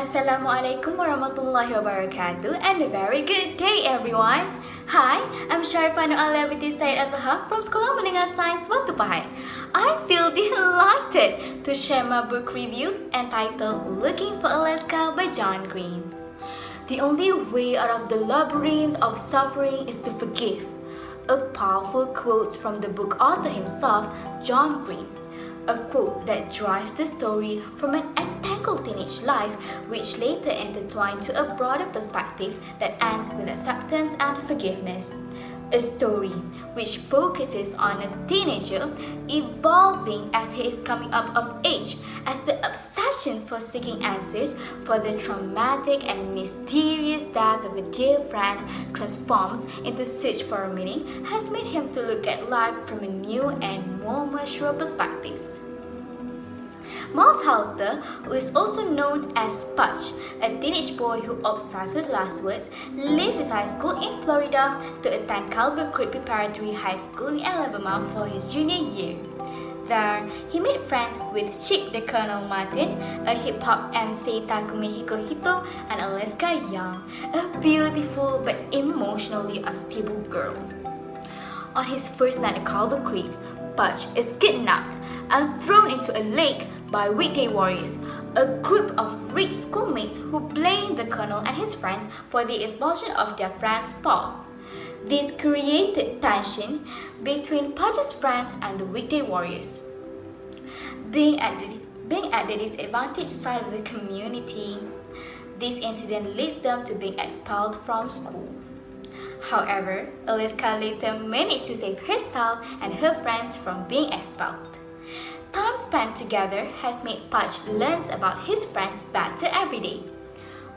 Assalamualaikum warahmatullahi wabarakatuh and a very good day everyone. Hi, I'm Sharifah Alya binti Syed Azahar from Sekolah Menengah Sains Batu Pahat. I feel delighted to share my book review entitled Looking for Alaska by John Green. The only way out of the labyrinth of suffering is to forgive. A powerful quote from the book author himself, John Green. A quote that drives the story from an entangled teenage life which later intertwined to a broader perspective that ends with acceptance and forgiveness. A story which focuses on a teenager evolving as he is coming up of age, as the obsession for seeking answers for the traumatic and mysterious death of a dear friend transforms into search for a meaning has made him to look at life from a new and more mature perspectives. Miles Halter, who is also known as Pudge, a teenage boy who obsessed with last words, leaves his high school in Florida to attend Culver Creek Preparatory High School in Alabama for his junior year. There, he made friends with Chick the Colonel Martin, a hip-hop MC Takumi Hikohito, and Alaska Young, a beautiful but emotionally unstable girl. On his first night at Culver Creek, Pudge is kidnapped and thrown into a lake by weekday warriors, a group of rich schoolmates who blame the colonel and his friends for the expulsion of their friend Paul. This created tension between Pudge's friends and the weekday warriors. Being at the disadvantaged side of the community, this incident leads them to being expelled from school. However, Alaska later managed to save herself and her friends from being expelled. Time spent together has made Pudge learn about his friends better every day.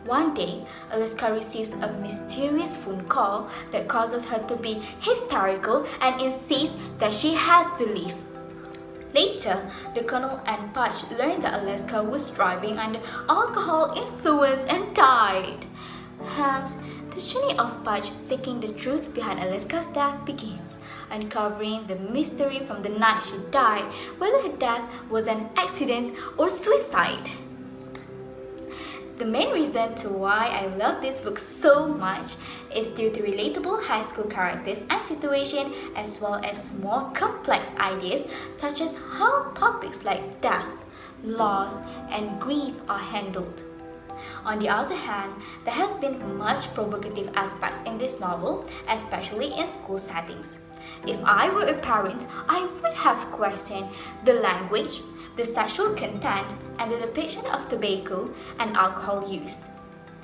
One day, Alaska receives a mysterious phone call that causes her to be hysterical and insists that she has to leave. Later, the Colonel and Pudge learn that Alaska was driving under alcohol influence and died. Hence, the journey of Pudge seeking the truth behind Alaska's death begins, uncovering the mystery from the night she died, whether her death was an accident or suicide. The main reason to why I love this book so much is due to relatable high school characters and situations, as well as more complex ideas such as how topics like death, loss, and grief are handled. On the other hand, there has been much provocative aspects in this novel, especially in school settings. If I were a parent, I would have questioned the language, the sexual content, and the depiction of tobacco and alcohol use.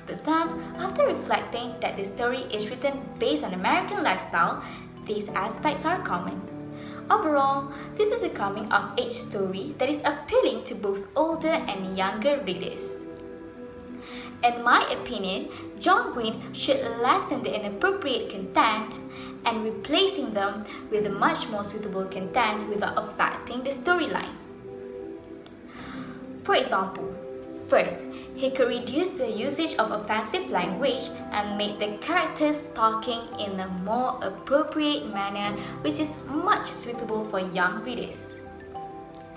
But then, after reflecting that the story is written based on American lifestyle, these aspects are common. Overall, this is a coming-of-age story that is appealing to both older and younger readers. In my opinion, John Green should lessen the inappropriate content and replacing them with a much more suitable content without affecting the storyline. For example, first, he could reduce the usage of offensive language and make the characters talking in a more appropriate manner which is much suitable for young readers.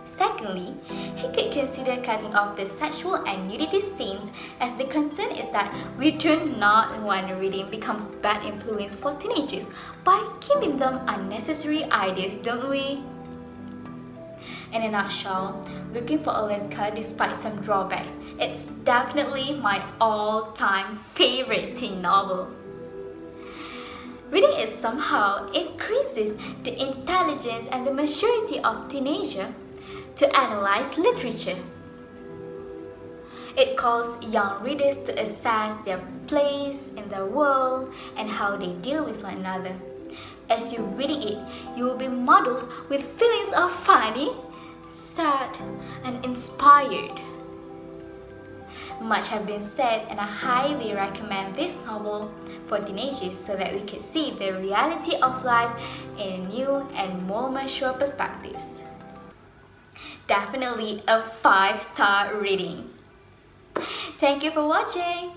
Secondly, he could consider cutting off the sexual and nudity scenes, as the concern is that we do not want reading becomes bad influence for teenagers by giving them unnecessary ideas, don't we? In a nutshell, Looking for Alaska, despite some drawbacks, it's definitely my all-time favorite teen novel. Reading it somehow increases the intelligence and the maturity of teenagers to analyze literature. It calls young readers to assess their place in the world and how they deal with one another. As you're reading it, you will be muddled with feelings of funny, sad, and inspired. Much have been said, and I highly recommend this novel for teenagers so that we can see the reality of life in new and more mature perspectives. Definitely a 5-star reading. Thank you for watching.